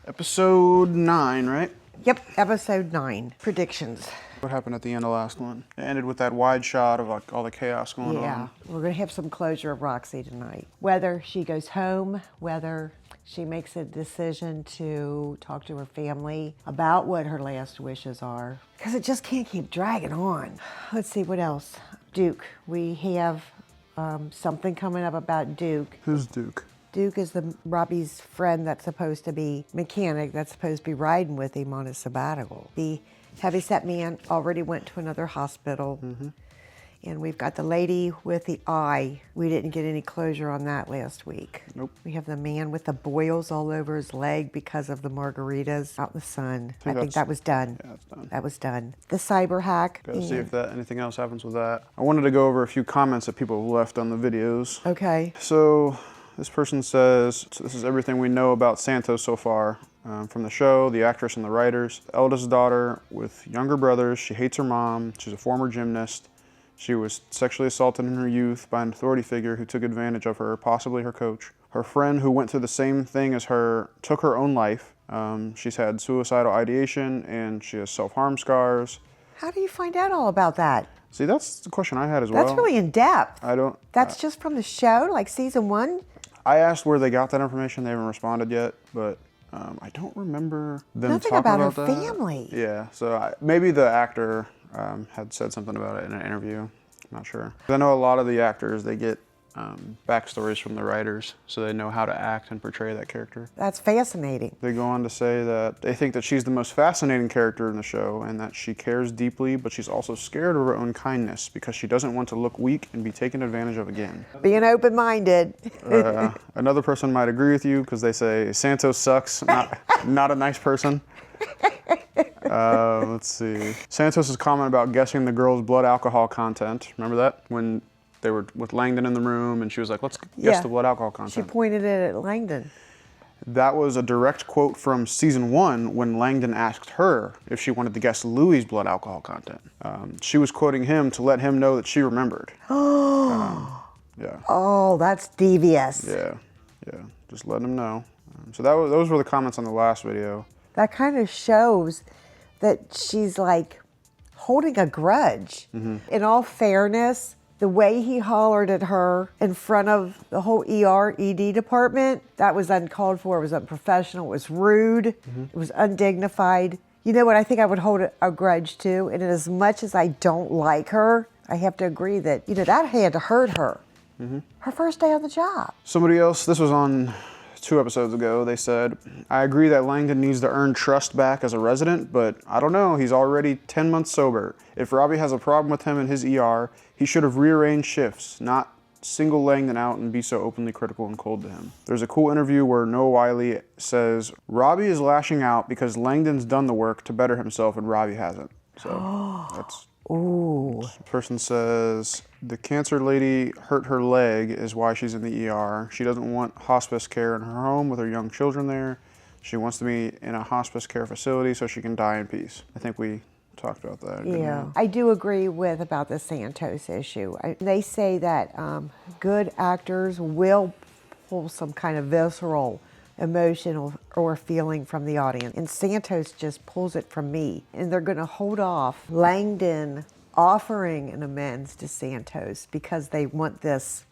Episode 9, right? Yep, episode 9. Predictions. What happened at the end of last one? It ended with that wide shot of like all the chaos going on. Yeah, we're going to have some closure of Roxy tonight. Whether she goes home, whether she makes a decision to talk to her family about what her last wishes are. Because it just can't keep dragging on. Let's see, what else? Duke. We have something coming up about Duke. Who's Duke? Duke is Robbie's friend that's supposed to be mechanic, that's supposed to be riding with him on his sabbatical. The heavyset man already went to another hospital. Mm-hmm. And we've got the lady with the eye. We didn't get any closure on that last week. Nope. We have the man with the boils all over his leg because of the margaritas out in the sun. I think that was done. Yeah, that's done. That was done. The cyber hack. Gotta see if anything else happens with that. I wanted to go over a few comments that people have left on the videos. Okay. So this person says, this is everything we know about Santos so far. From the show, the actress and the writers. The eldest daughter with younger brothers. She hates her mom. She's a former gymnast. She was sexually assaulted in her youth by an authority figure who took advantage of her, possibly her coach. Her friend who went through the same thing as her took her own life. She's had suicidal ideation and she has self-harm scars. How do you find out all about that? See, that's the question I had as well. That's really in depth. I don't... That's just from the show, like season 1? I asked where they got that information. They haven't responded yet, but I don't remember them Nothing talking about about her that. family. Yeah, so maybe the actor had said something about it in an interview. I'm not sure. I know a lot of the actors, they get backstories from the writers, so they know how to act and portray that character. That's fascinating. They go on to say that they think that she's the most fascinating character in the show and that she cares deeply, but she's also scared of her own kindness because she doesn't want to look weak and be taken advantage of again. Being open-minded. Another person might agree with you because they say Santos sucks, not a nice person. Let's see. Santos' comment about guessing the girl's blood alcohol content. Remember that? When they were with Langdon in the room and she was like, let's guess the blood alcohol content. She pointed it at Langdon. That was a direct quote from season 1 when Langdon asked her if she wanted to guess Louis' blood alcohol content. She was quoting him to let him know that she remembered. Yeah. Oh, that's devious. Yeah. Just letting him know. So those were the comments on the last video. That kind of shows that she's like holding a grudge. Mm-hmm. In all fairness, the way he hollered at her in front of the whole ED department, that was uncalled for, it was unprofessional, it was rude, It was undignified. You know what I think I would hold a grudge to? And as much as I don't like her, I have to agree that, that had to hurt her. Mm-hmm. Her first day on the job. Somebody else, this was on 2 episodes ago, they said, I agree that Langdon needs to earn trust back as a resident, but I don't know, he's already 10 months sober. If Robbie has a problem with him in his ER, he should have rearranged shifts, not single Langdon out and be so openly critical and cold to him. There's a cool interview where Noah Wiley says, Robbie is lashing out because Langdon's done the work to better himself and Robbie hasn't. So that's... Ooh. The person says, the cancer lady hurt her leg is why she's in the ER. She doesn't want hospice care in her home with her young children there. She wants to be in a hospice care facility so she can die in peace. I think we talked about that. Yeah, I do agree about the Santos issue. They say that good actors will pull some kind of visceral emotion or feeling from the audience. And Santos just pulls it from me. And they're going to hold off Langdon offering an amends to Santos because they want this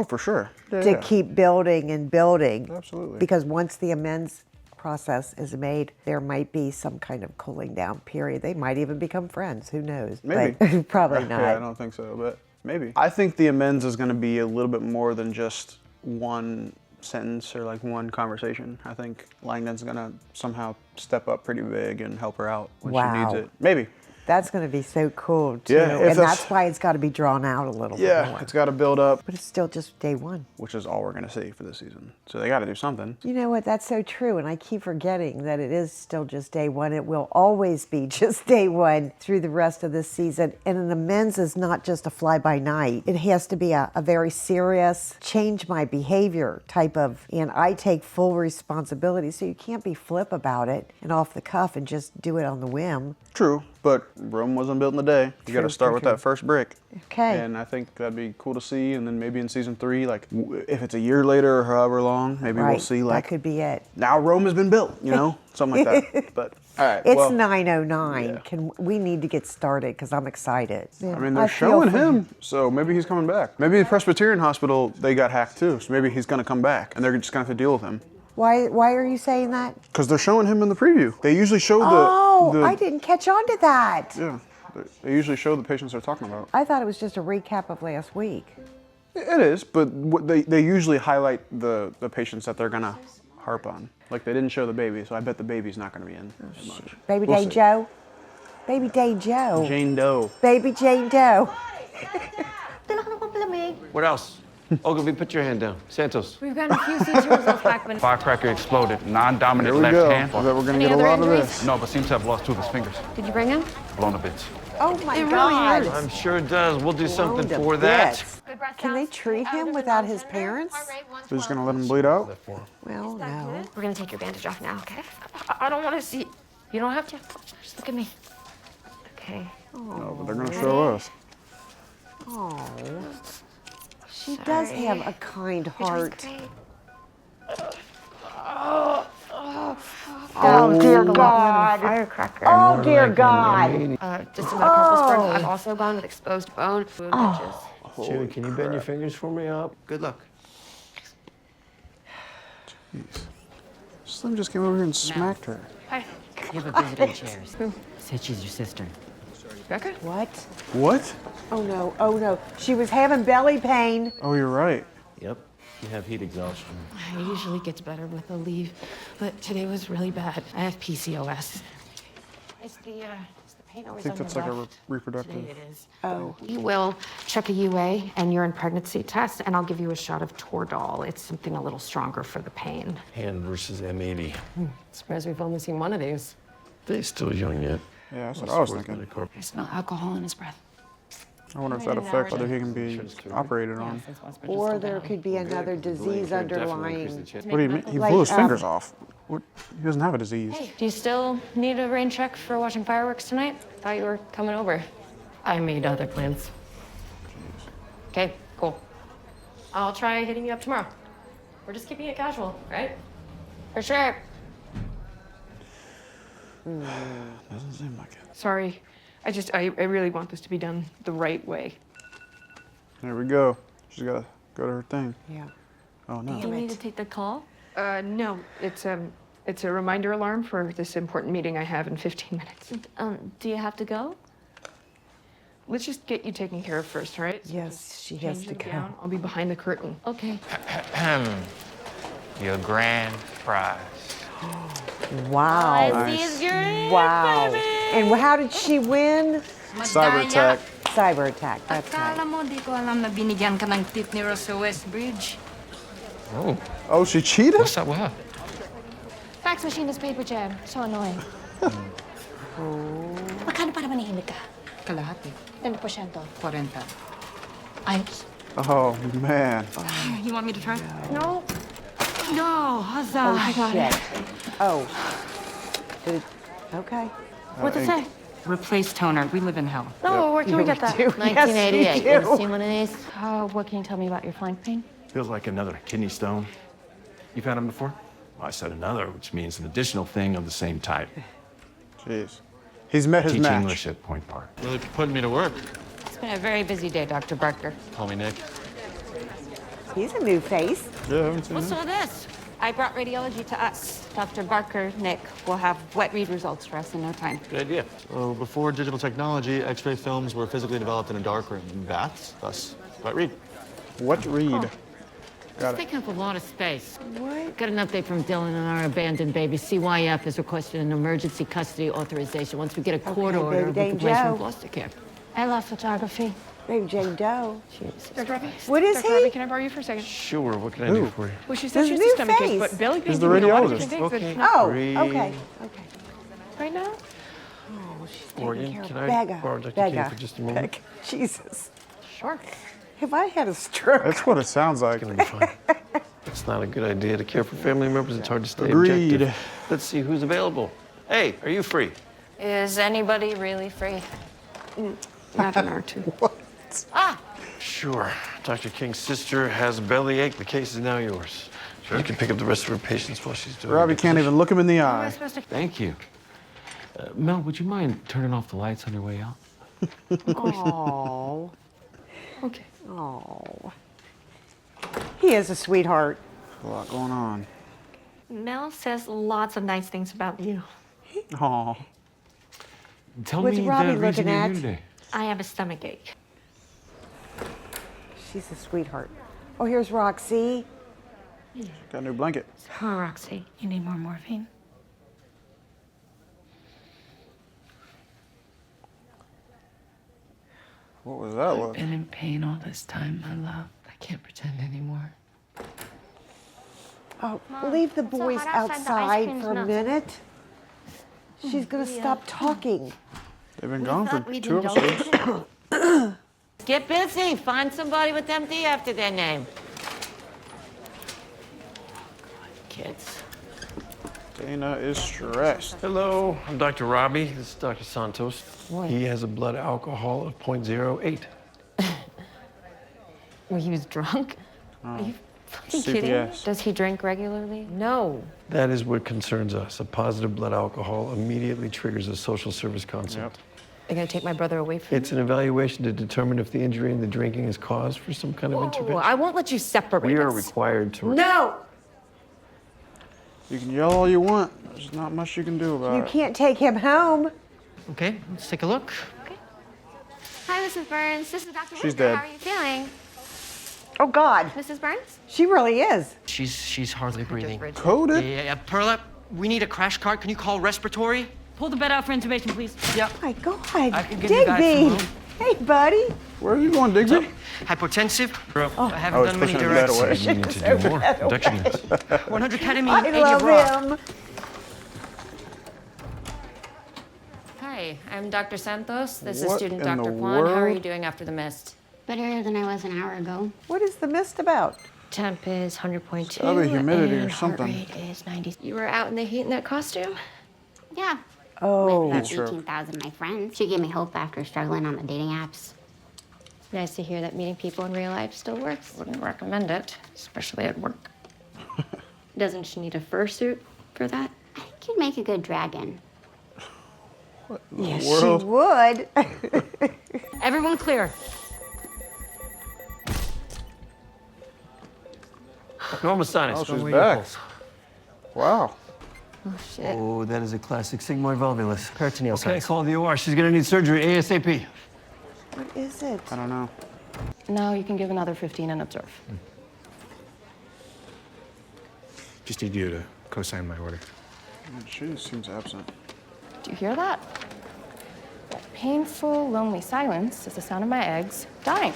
for sure. to keep building and building. Absolutely. Because once the amends process is made, there might be some kind of cooling down period. They might even become friends. Who knows? Maybe. But probably not. Yeah, I don't think so, but maybe. I think the amends is going to be a little bit more than just one sentence or like one conversation. I think Langdon's gonna somehow step up pretty big and help her out when she needs it. Maybe. That's going to be so cool, too. Yeah, and that's why it's got to be drawn out a little bit more. Yeah, it's got to build up. But it's still just day 1. Which is all we're going to see for this season. So they got to do something. You know what? That's so true. And I keep forgetting that it is still just day 1. It will always be just day 1 through the rest of this season. And an amends is not just a fly-by-night. It has to be a very serious, change my behavior type of, and I take full responsibility. So you can't be flip about it and off the cuff and just do it on the whim. True. But Rome wasn't built in a day. You got to start with that first brick. Okay. And I think that'd be cool to see. And then maybe in season 3, like if it's a year later or however long, maybe we'll see like that could be it. now Rome has been built, you know, something like that. But all right, It's well, 9:09. yeah. We need to get started because I'm excited. I mean, they're showing him, so maybe he's coming back. Maybe the Presbyterian hospital, they got hacked too, so maybe he's gonna come back, and they're just gonna have to deal with him. Why are you saying that? Because they're showing him in the preview. They usually show I didn't catch on to that. Yeah, they usually show the patients they're talking about. I thought it was just a recap of last week. It is, but they usually highlight the patients that they're gonna harp on. Like they didn't show the baby, so I bet the baby's not gonna be in as much. Baby We'll Day see. Joe. Baby Day Joe. Jane Doe. Baby Jane Doe. What else? Ogilvy, put your hand down. Santos. We've gotten a few CT results back, but Firecracker exploded. Non-dominant Here we left go. hand. I bet we're gonna Any get a other lot of injuries? this. No, but seems to have lost 2 of his fingers. did you bring him? Blown to bits. Oh my It really God. hurts. I'm sure it does. We'll do something Blown to for that. bits. Can they treat him without his parents? They're just gonna let him bleed out. Well, no. We're gonna take your bandage off now, okay? I don't want to see. You don't have to. Just look at me. Okay. No, but they're gonna show us. Oh. She does have a kind heart. Oh, dear God. Firecracker. Oh, dear God. Just a metacarpal spread. I've also gone with exposed bone, wound patches. Jimmy, can you bend your fingers for me up? Good luck. Jeez. Slim just came over here and smacked her. Hi. You have a visiting chairs. Said she's your sister. Becca? What? What? Oh, no. Oh, no. She was having belly pain. Oh, you're right. Yep. You have heat exhaustion. It usually gets better with a leave, but today was really bad. I have PCOS. It's the pain always I think on that's the like a left. reproductive. Today it is. Oh. We will check a UA and urine pregnancy test, and I'll give you a shot of Toradol. It's something a little stronger for the pain. Hand versus M80. Surprised we've only seen one of these. They're still young yet. Yeah, that's what I was thinking. I smell alcohol in his breath. I wonder if that affects whether he can be operated on. Or there could be another disease underlying. What do you mean? He Like, blew his fingers off. What? He doesn't have a disease. Hey, do you still need a rain check for watching fireworks tonight? Thought you were coming over. I made other plans. Okay, cool. I'll try hitting you up tomorrow. We're just keeping it casual, right? For sure. Doesn't seem like it. Sorry. I really want this to be done the right way. There we go. She's gotta go to her thing. Yeah. Oh no. Do you need to take the call? No, it's a reminder alarm for this important meeting I have in 15 minutes. Do you have to go? Let's just get you taken care of first, all right? Yes, she has Change to the go. gown. I'll be behind the curtain. Okay. Your grand prize. Wow. Nice. Wow. And how did she win? Cyber attack. Cyber attack. That's Akala right. mo, di ko alam na binigyan ka ng tip ni Ross sa West Bridge. Oh, Oh, she cheated? what's up with her? Fax machine is paper jam. So annoying. Magkano para manahimik ka? Kalahati. 10%. 40. Ayos. Oh man. You want me to try? No. No, huzzah. Oh, shit. Oh. Did it, okay. What's it say? Replace toner. We live in hell. No, where can we You get that? do. Yes, you 1988. do. You ever seen one of these? What can you tell me about your flank pain? Feels like another kidney stone. You've had them before? Well, I said another, which means an additional thing of the same type. Jeez. He's met his Teach match. English at Point Park. Really putting me to work. It's been a very busy day, Dr. Barker. Call me Nick. He's a new face. Yeah, I haven't seen What's him. all this? I brought radiology to us. Dr. Barker, Nick, will have wet read results for us in no time. Good idea. So before digital technology, X-ray films were physically developed in a dark room in baths. Thus, wet read. What read? Got it. Taking up a lot of space. What? Got an update from Dylan on our abandoned baby. CYF has requested an emergency custody authorization. Once we get a court Okay, order, baby we Dame can place him Joe. in foster care. I love photography. Baby Jane Doe. Dr. Robbie? What is Dr. he? Robbie, can I borrow you for a second? Sure, what can I do for you? Well, she said His she's new a stomach face. ache, but belly pain He's the can mean a lot of radiologist. different things, Okay. but not Oh, Breathe. okay. Okay. right now. Oh, she's Morgan, taking care can of I Becca. borrow Dr. Becca. King for just a moment? Becca. Jesus. Sure. Have I had a stroke? That's what it sounds like. Gonna be fine. It's not a good idea to care for family members. It's hard to stay Agreed. objective. Let's see who's available. Hey, are you free? Is anybody really free? Not an R2. Sure. Dr. King's sister has a bellyache. The case is now yours. Sure. You can pick up the rest of her patients while she's doing Robbie it. can't even look him in the Am I eye. supposed to? Thank you. Mel, would you mind turning off the lights on your way out? Oh, Okay. oh. He is a sweetheart. A lot going on. Mel says lots of nice things about you. Aw. Tell What's me Robbie the reason looking you're at? here today. I have a stomach ache. She's a sweetheart. Oh, here's Roxy. Got a new blanket. Oh, Roxy, you need more morphine. What was that look? Been in pain all this time, my love. I can't pretend anymore. Oh, leave the it's so boys hot outside, the ice outside cream's for a melting. minute. She's gonna stop talking. They've been gone thought for we'd 2 indulge episodes. Get busy. Find somebody with MD after their name. Kids. Dana is stressed. Hello, I'm Dr. Robbie. This is Dr. Santos. He has a blood alcohol of 0.08. Well, he was drunk? Are you fucking kidding me? CPS. Does he drink regularly? No. That is what concerns us. A positive blood alcohol immediately triggers a social service consult. They're gonna take my brother away from It's an evaluation to determine if the injury in the drinking is cause for some kind of me? intervention. I won't let you separate We are us. required to. No, You can yell all you want. There's not much you can do about you it. can't take him home. Okay, let's take a look. Hi, Mrs. Burns. This is Dr. She's Whitaker. dead. How are you feeling? Oh God, Mrs. Burns? she really is. She's hardly breathing. Coded? Yeah, Perla, we need a crash cart. Can you call respiratory? Pull the bed out for intubation, please. Yep. Oh my God, I can give you guys some Digby. room. Hey, buddy. Where are you going, Digby? Hypotensive. I haven't Oh, it's done many pushing the bed directs. away. We need to do more induction units. 100 ketamine, I Agent love Rock. him. Hi, I'm Dr. Santos. This is What student in Dr. the Kwan. How are you world? doing after the mist? Better than I was an hour ago. What is the mist about? Temp is 100.2. gotta be humidity or and something. Heart rate is 90. You were out in the heat in that costume? Yeah. Oh, With Sure. 18,000 of my friends. She gave me hope after struggling on the dating apps. Nice to hear that meeting people in real life still works. Wouldn't recommend it, especially at work. Doesn't she need a fursuit for that? I think you'd make a good dragon. yes, world? she would. Everyone clear. Normal sinus. Oh, Go she's away your back. pulse. Wow. Oh, shit. Oh, that is a classic sigmoid volvulus. Peritoneal Okay, size. call the OR. She's gonna need surgery ASAP. What is it? I don't know. Now you can give another 15 and observe. Just need you to co-sign my order. She seems absent. Do you hear that? That painful, lonely silence is the sound of my eggs dying.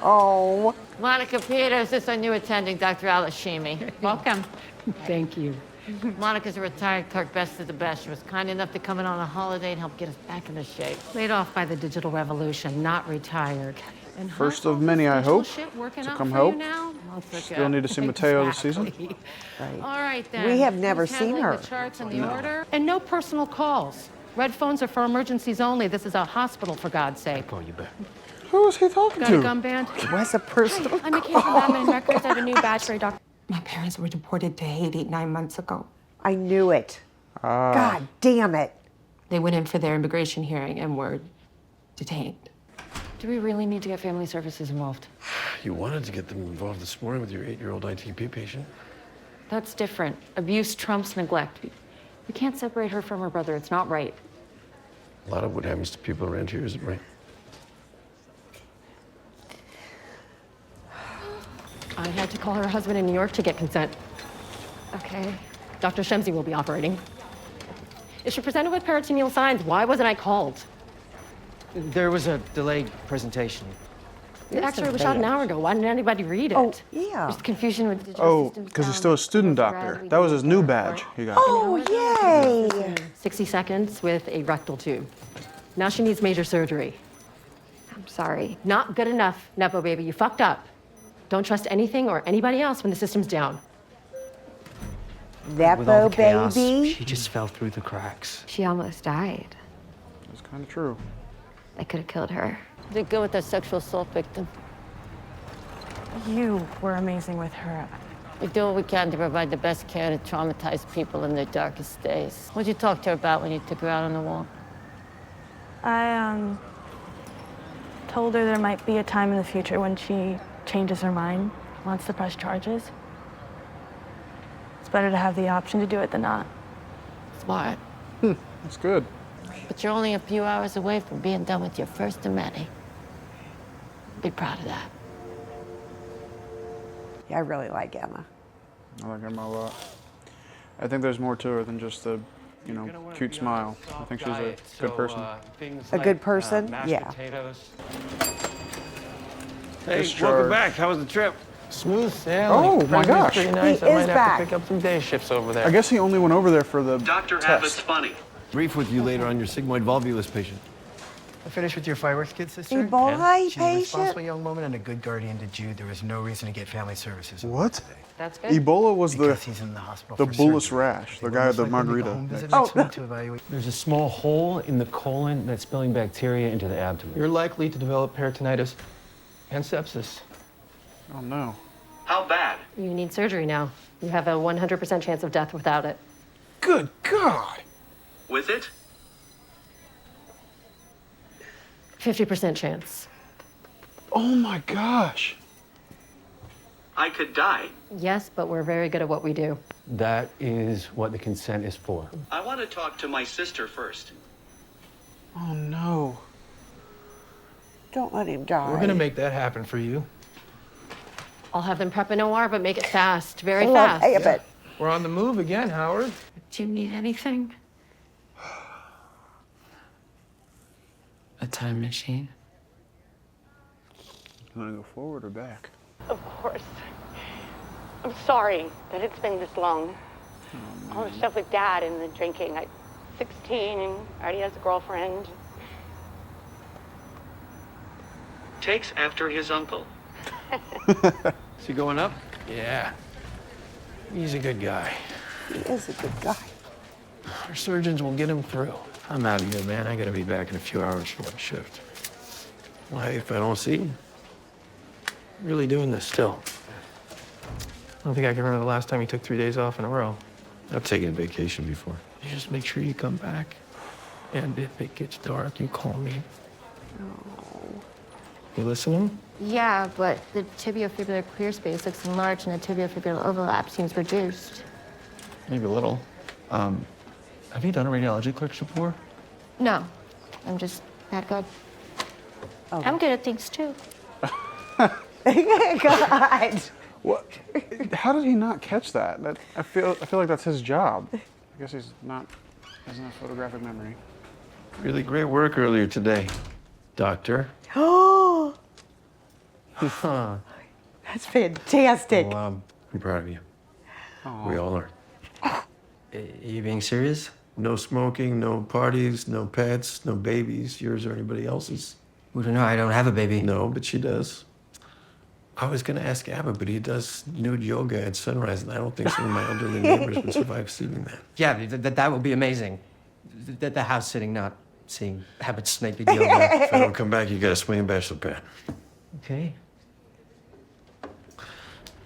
Oh, Monica Peters, this is our new attending, Dr. Alashimi. Welcome. Thank you. Monica's a retired clerk, best of the best. She was kind enough to come in on a holiday and help get us back into shape. Laid off by the digital revolution, not retired. And First how's of all many, this I digital hope, shit working to out come for help. you now? Still need to see Mateo this season. Exactly. right. All right, then. We have never Who's seen handling her. The charts and the order, and no personal calls. Red phones are for emergencies only. This is a hospital, for God's sake. Call you back. Who is he talking Got a to? gun band? Was a personal. I'm a case of admin records. I have a new badge for a doctor. My parents were deported to Haiti 9 months ago. I knew it. God damn it. They went in for their immigration hearing and were detained. Do we really need to get family services involved? You wanted to get them involved this morning with your 8-year-old ITP patient. That's different. Abuse trumps neglect. We can't separate her from her brother. It's not right. A lot of what happens to people around here isn't right. I had to call her husband in New York to get consent. Okay. Dr. Shemsey will be operating. If she presented with peritoneal signs, why wasn't I called? There was a delayed presentation. The X-ray was shot an hour ago. Why didn't anybody read it? Oh, yeah. There's confusion with digital Oh, systems because he's down. still a student doctor. That was his new badge he got. Oh, yay. 60 seconds with a rectal tube. Now she needs major surgery. I'm sorry. Not good enough, Nepo baby. You fucked up. Don't trust anything or anybody else when the system's down. With all Nepo the chaos, baby. she just fell through the cracks. She almost died. That's kind of true. I could have killed her. Did good with that sexual assault victim. You were amazing with her. We do what we can to provide the best care to traumatized people in their darkest days. What'd you talk to her about when you took her out on the walk? I told her there might be a time in the future when she changes her mind, wants to press charges. It's better to have the option to do it than not. Smart. That's good. But you're only a few hours away from being done with your first of many. Be proud of that. Yeah, I really like Emma. I like Emma a lot. I think there's more to her than just the, cute smile. I think she's a good person. A good person? Yeah. Hey, Discharge. welcome back. How was the trip? Smooth sailing. Oh, my gosh. Pretty nice. He I might is have back. to pick up some day shifts over there. I guess he only went over there for the Dr. test. Abbott's funny. Brief with you later on your sigmoid volvulus patient. I finished with your fireworks kid, sister. Ebola She's a responsible patient? young woman and a good guardian to Jude. There was no reason to get family services. What? That's good. Ebola was Because he's in the hospital the for bullous surgery. rash, They the will guy with most the likely make a margarita. home visit Oh, next week to evaluate. There's a small hole in the colon that's spilling bacteria into the abdomen. You're likely to develop peritonitis and sepsis. Oh no. How bad? You need surgery now. You have a 100% chance of death without it. Good God! With it? 50% chance. Oh my gosh. I could die. Yes, but we're very good at what we do. That is what the consent is for. I want to talk to my sister first. Oh no. Don't let him die. We're gonna make that happen for you. I'll have them prep an OR, but make it fast, very I love fast. Abbott. We're on the move again, Howard. Do you need anything? A time machine? You want to go forward or back? Of course. I'm sorry that it's been this long. All the stuff with Dad and the drinking. I'm 16 and already has a girlfriend. Takes after his uncle. Is he going up? Yeah. He's a good guy. He is a good guy. Our surgeons will get him through. I'm out of here, man. I gotta be back in a few hours for my shift. Well, hey, if I don't see him. Really doing this still. I don't think I can remember the last time you took 3 days off in a row. I've taken a vacation before. You just make sure you come back. And if it gets dark, you call me. You listening? Yeah, but the tibiofibular clear space looks enlarged and the tibiofibular overlap seems reduced. Maybe a little. Have you done a radiology clerk's before? No, I'm just that good. Oh. I'm good at things too. God. What? How did he not catch that? I feel like that's his job. I guess he's not. Doesn't have photographic memory. Really great work earlier today, Doctor. Oh, Huh. that's fantastic. Well, I'm proud of you. We all are. Are you being serious? No smoking, no parties, no pets, no babies, yours or anybody else's. We don't know. I don't have a baby. No, but she does. I was gonna ask Abba, but he does nude yoga at sunrise, and I don't think some of my elderly neighbors would survive seeing that. Yeah, that would be amazing. The house sitting, not seeing Abbott's naked yoga. If I don't come back, you got a swinging bachelor pad. Okay.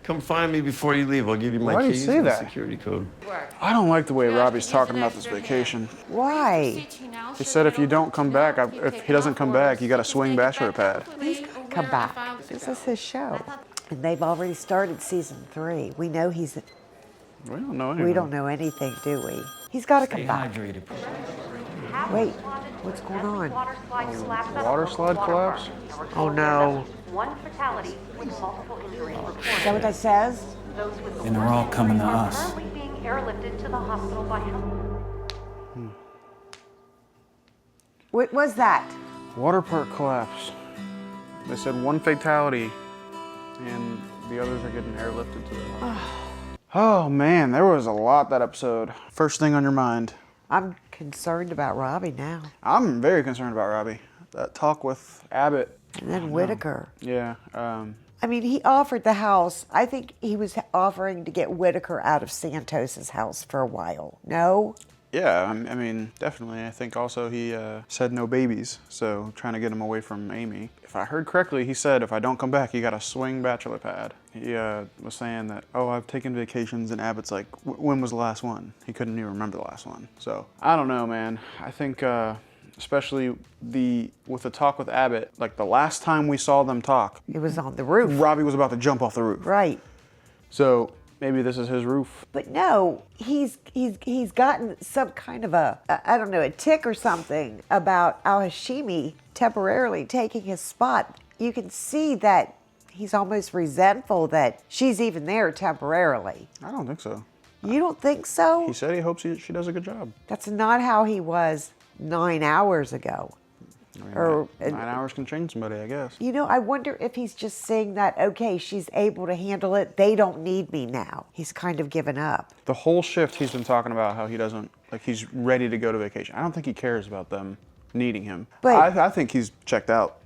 Come find me before you leave. I'll give you my Why do you keys say and the that? security code. I don't like the way Robbie's talking about this vacation. Why? He said if you don't come back, if he doesn't come back, you got a swing bachelor pad. Come back. This is his show. And they've already started season 3. We know he's. We don't know anything. We don't know anything, do we? He's got to come back. Hydrated. Wait, what's going on? Water slide collapse? Oh no. One fatality with multiple injuries Is that what that says? And they're all coming to us. being airlifted to the hospital by What was that? Water park collapse. They said one fatality, and the others are getting airlifted to the. Oh man, there was a lot that episode. First thing on your mind? I'm concerned about Robbie now. I'm very concerned about Robbie. That talk with Abbott. And then Whitaker. Yeah. I mean, he offered the house. I think he was offering to get Whitaker out of Santos's house for a while. No? Yeah, I mean, definitely. I think also he said no babies, so trying to get him away from Amy. If I heard correctly, he said if I don't come back, you got to swing bachelor pad. He was saying that, oh, I've taken vacations, and Abbott's like, when was the last one? He couldn't even remember the last one. So I don't know, man. I think especially with the talk with Abbott, like the last time we saw them talk, it was on the roof. Robbie was about to jump off the roof. Right. So maybe this is his roof. But no, he's gotten some kind of a tick or something about Al-Hashimi temporarily taking his spot. You can see that he's almost resentful that she's even there temporarily. I don't think so. You don't think so? He said he hopes she does a good job. That's not how he was 9 hours ago. I mean, 9 hours can change somebody, I guess. You know, I wonder if he's just saying that, okay, she's able to handle it. They don't need me now. He's kind of given up. The whole shift he's been talking about how he doesn't, like he's ready to go to vacation. I don't think he cares about them needing him. But I think he's checked out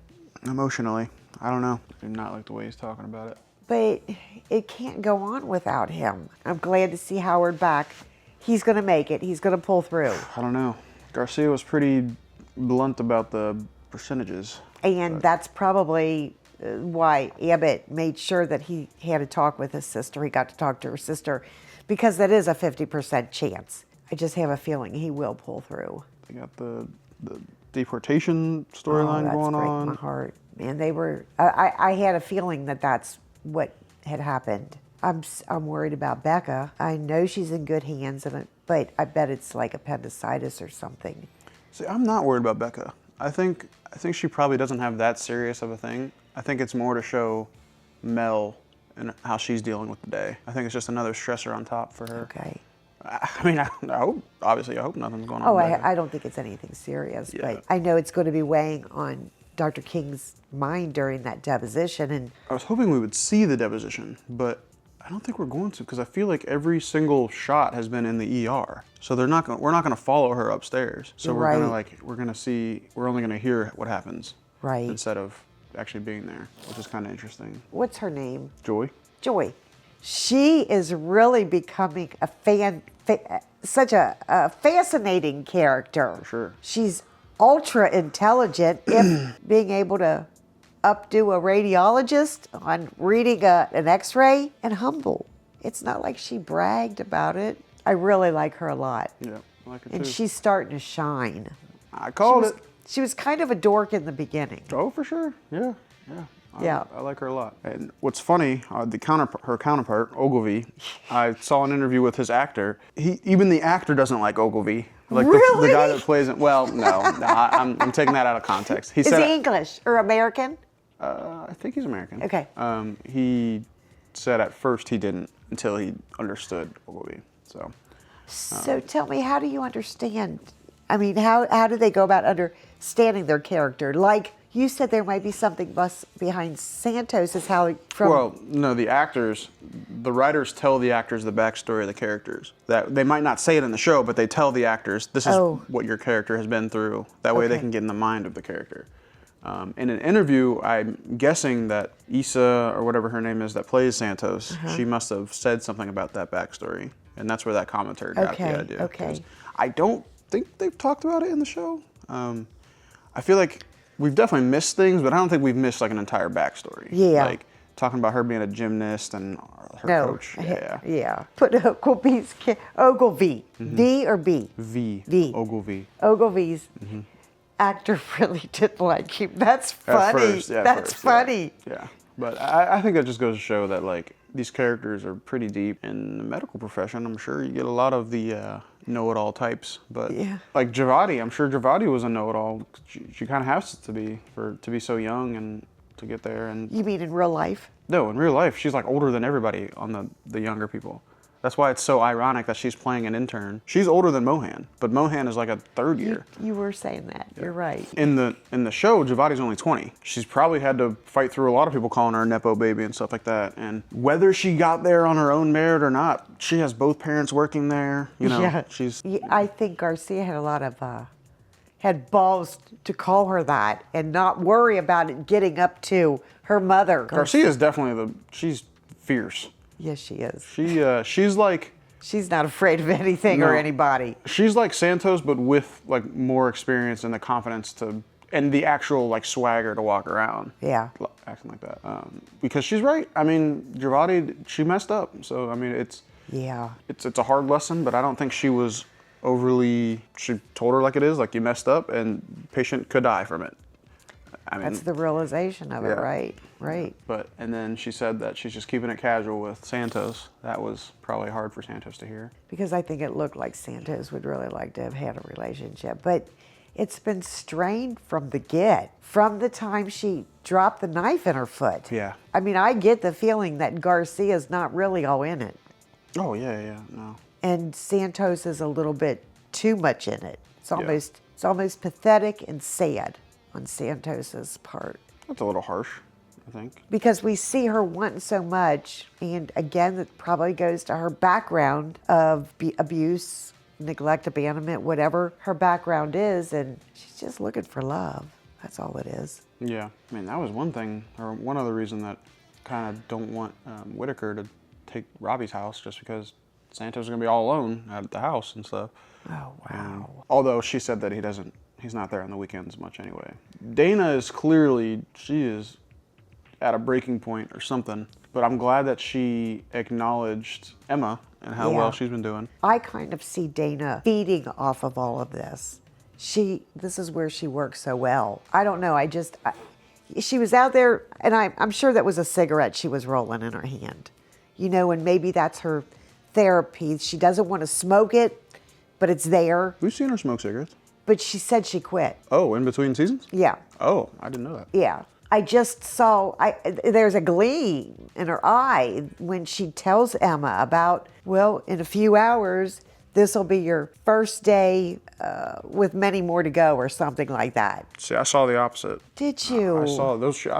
emotionally. I don't know. I do not like the way he's talking about it. But it can't go on without him. I'm glad to see Howard back. He's going to make it. He's going to pull through. I don't know. Garcia was pretty blunt about the percentages. And that's probably why Abbott made sure that he had a talk with his sister. He got to talk to her sister because that is a 50% chance. I just have a feeling he will pull through. They got the deportation storyline going on. That's breaking my heart. And they were, I had a feeling that that's what had happened. I'm worried about Becca. I know she's in good hands, but I bet it's like appendicitis or something. See, I'm not worried about Becca. I think she probably doesn't have that serious of a thing. I think it's more to show Mel and how she's dealing with the day. I think it's just another stressor on top for her. Okay. I mean, I hope nothing's going on. Oh, I don't think it's anything serious, Yeah. but I know it's going to be weighing on Dr. King's mind during that deposition. And I was hoping we would see the deposition, but I don't think we're going to, because I feel like every single shot has been in the ER. So we're not going to follow her upstairs. So we're only going to hear what happens. Right. Instead of actually being there, which is kind of interesting. What's her name? Joy. Joy. She is really becoming such a fascinating character. For sure. She's ultra intelligent, if being able to updo a radiologist on reading an x-ray, and humble. It's not like she bragged about it. I really like her a lot. Yeah, I like her and too. she's starting to shine. I called it. She was kind of a dork in the beginning. Oh, for sure. Yeah. Yeah. I like her a lot. And what's funny, her counterpart, Ogilvy, I saw an interview with his actor. Even the actor doesn't like Ogilvy. Like really? the guy that plays it. Well, no, I'm taking that out of context. Is he English or American? I think he's American. Okay. He said at first he didn't until he understood Ogilvy. So tell me, how do you understand? I mean, how do they go about understanding their character? Like you said, there might be something behind Santos. Is how from. Well, no, the writers tell the actors the backstory of the characters. That they might not say it in the show, but they tell the actors this is what your character has been through. That way they can get in the mind of the character. In an interview, I'm guessing that Issa, or whatever her name is, that plays Santos, she must have said something about that backstory. And that's where that commentator got the idea. Okay. I don't think they've talked about it in the show. I feel like we've definitely missed things, but I don't think we've missed like an entire backstory. Yeah. Like talking about her being a gymnast and her coach. Yeah. Put Ogilvy. V or B? V. Ogilvy. Ogilvy's actor really didn't like him. That's funny. That's funny. Yeah. But I think that just goes to show that like these characters are pretty deep. In the medical profession, I'm sure you get a lot of the know-it-all types. But like Javati, I'm sure Javati was a know-it-all. She kind of has to be to be so young and to get there. And you mean in real life? No, in real life, she's like older than everybody on the younger people. That's why it's so ironic that she's playing an intern. She's older than Mohan, but Mohan is like a third year. You were saying that. Yeah. You're right. In the show, Javati's only 20. She's probably had to fight through a lot of people calling her a Nepo baby and stuff like that. And whether she got there on her own merit or not, she has both parents working there. You know, I think Garcia had a lot of had balls to call her that and not worry about it getting up to her mother. Garcia is definitely she's fierce. Yes, she is. She's like... She's not afraid of anything or anybody. She's like Santos, but with like more experience and the confidence and the actual like swagger to walk around. Yeah. Acting like that. Because she's right. I mean, Giovanni, she messed up. So, I mean, it's a hard lesson, but I don't think she was overly... She told her like it is, like you messed up and patient could die from it. I mean, that's the realization of it, right? Right. But, and then she said that she's just keeping it casual with Santos. That was probably hard for Santos to hear. Because I think it looked like Santos would really like to have had a relationship. But it's been strained from from the time she dropped the knife in her foot. Yeah. I mean, I get the feeling that Garcia's not really all in it. Oh, yeah, no. And Santos is a little bit too much in it. It's almost pathetic and sad on Santos's part. That's a little harsh, I think. Because we see her wanting so much, and again, it probably goes to her background of abuse, neglect, abandonment, whatever her background is, and she's just looking for love. That's all it is. Yeah, I mean, that was one thing, or one other reason that kind of don't want Whitaker to take Robbie's house, just because Santos is going to be all alone at the house and stuff. Oh, wow. Although she said that he's not there on the weekends much anyway. Dana is clearly, she is at a breaking point or something, but I'm glad that she acknowledged Emma and how well she's been doing. I kind of see Dana feeding off of all of this. This is where she works so well. I don't know, she was out there, and I'm sure that was a cigarette she was rolling in her hand. You know, and maybe that's her therapy. She doesn't want to smoke it, but it's there. We've seen her smoke cigarettes. But she said she quit. Oh, in between seasons? Yeah. Oh, I didn't know that. Yeah. I just saw, there's a gleam in her eye when she tells Emma about, well, in a few hours, this will be your first day with many more to go or something like that. See, I saw the opposite. Did you? I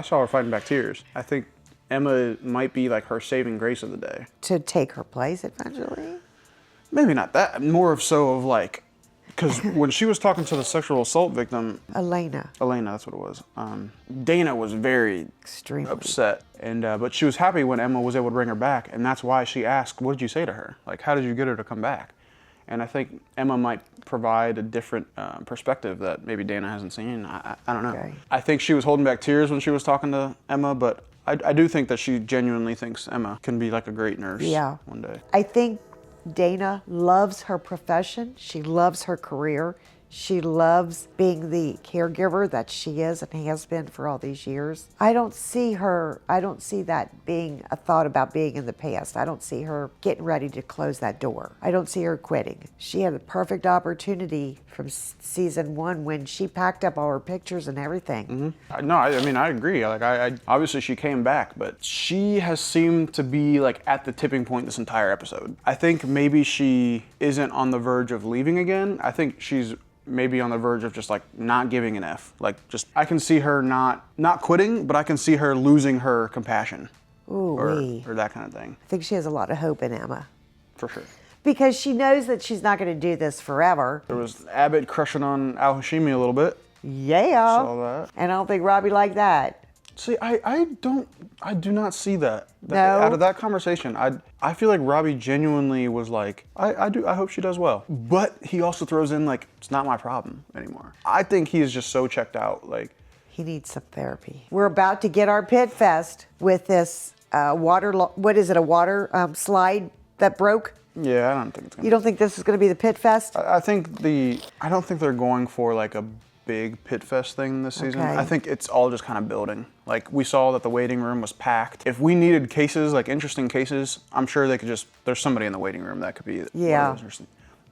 saw her fighting back tears. I think Emma might be like her saving grace of the day. To take her place eventually? Maybe not that. More of so of like, because when she was talking to the sexual assault victim, Elena, that's what it was. Dana was very extremely upset, and but she was happy when Emma was able to bring her back, and that's why she asked, "What did you say to her? Like, how did you get her to come back?" And I think Emma might provide a different perspective that maybe Dana hasn't seen. I don't know. Okay. I think she was holding back tears when she was talking to Emma, but I do think that she genuinely thinks Emma can be like a great nurse one day. I think Dana loves her profession. She loves her career. She loves being the caregiver that she is and has been for all these years. I don't see that being a thought about being in the past. I don't see her getting ready to close that door. I don't see her quitting. She had the perfect opportunity from season 1 when she packed up all her pictures and everything. Mm-hmm. No, I mean, I agree. Like, I obviously she came back, but she has seemed to be like at the tipping point this entire episode. I think maybe she isn't on the verge of leaving again. I think she's maybe on the verge of just like not giving an F. Like, just, I can see her not quitting, but I can see her losing her compassion. Ooh, or that kind of thing. I think she has a lot of hope in Emma. For sure. Because she knows that she's not going to do this forever. There was Abbott crushing on Al Hashimi a little bit. Yeah. Saw that. And I don't think Robbie liked that. See, I do not see that. No. Out of that conversation, I feel like Robbie genuinely was like, I hope she does well. But he also throws in like, it's not my problem anymore. I think he is just so checked out. Like, he needs some therapy. We're about to get our Pitt Fest with this water slide that broke? Yeah, I don't think it's gonna. You don't think this is gonna be the Pitt Fest? I don't think they're going for like a big Pitt Fest thing this season. Okay. I think it's all just kind of building. Like, we saw that the waiting room was packed. If we needed cases, like interesting cases, I'm sure they could there's somebody in the waiting room that could be interesting.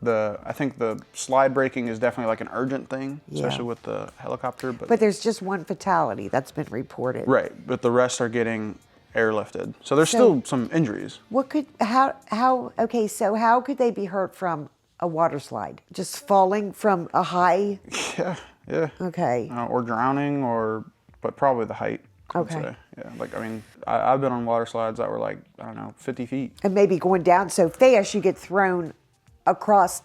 I think the slide breaking is definitely like an urgent thing, especially with the helicopter. But there's just one fatality that's been reported. Right, but the rest are getting airlifted. So there's still some injuries. So how could they be hurt from a water slide? Just falling from a high? Yeah. Okay. Or drowning, but probably the height. Okay. I'd say. Yeah. Like, I mean, I've been on water slides that were like, I don't know, 50 feet. And maybe going down so fast you get thrown across,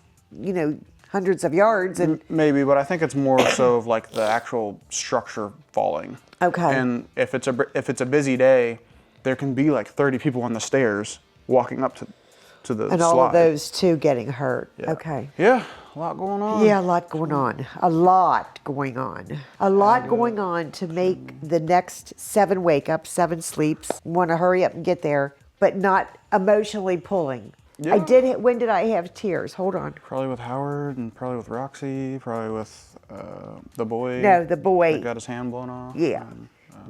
hundreds of yards and Maybe, but I think it's more so of like the actual structure falling. Okay. And if it's a busy day, there can be like 30 people on the stairs walking up to the and slide. all of those too getting hurt. Yeah. Okay. Yeah, a lot going on. Yeah, a lot going on. A lot going on. A lot going on to make the next 7 wake-ups, 7 sleeps. Want to hurry up and get there, but not emotionally pulling. Yeah. When did I have tears? Hold on. Probably with Howard and probably with Roxy, probably with the boy. No, the boy. That got his hand blown off. Yeah.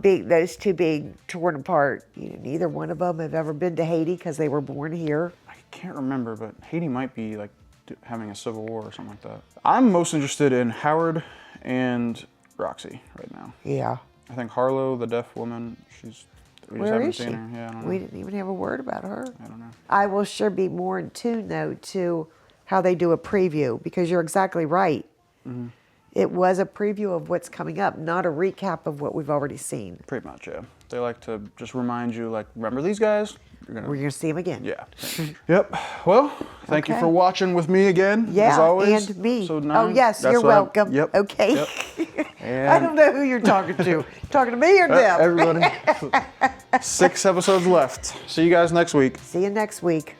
Those two being torn apart. Neither one of them have ever been to Haiti because they were born here. I can't remember, but Haiti might be like having a civil war or something like that. I'm most interested in Howard and Roxy right now. Yeah. I think Harlow, the deaf woman, we just Where haven't is seen she? her. Yeah, I don't know. We didn't even have a word about her. I don't know. I will sure be more in tune, though, to how they do a preview, because you're exactly right. Mm-hmm. It was a preview of what's coming up, not a recap of what we've already seen. Pretty much, yeah. They like to just remind you, like, remember these guys? We're going to see them again. Yeah. Yep. Well, thank you Okay. for watching with me again, Yeah, as always. and me. Episode Oh, 9. yes, That's you're what welcome. Yep. Okay. Yep. I And don't know who you're talking to. Talking to me or them? everybody. 6 episodes left. See you guys next week. See you next week.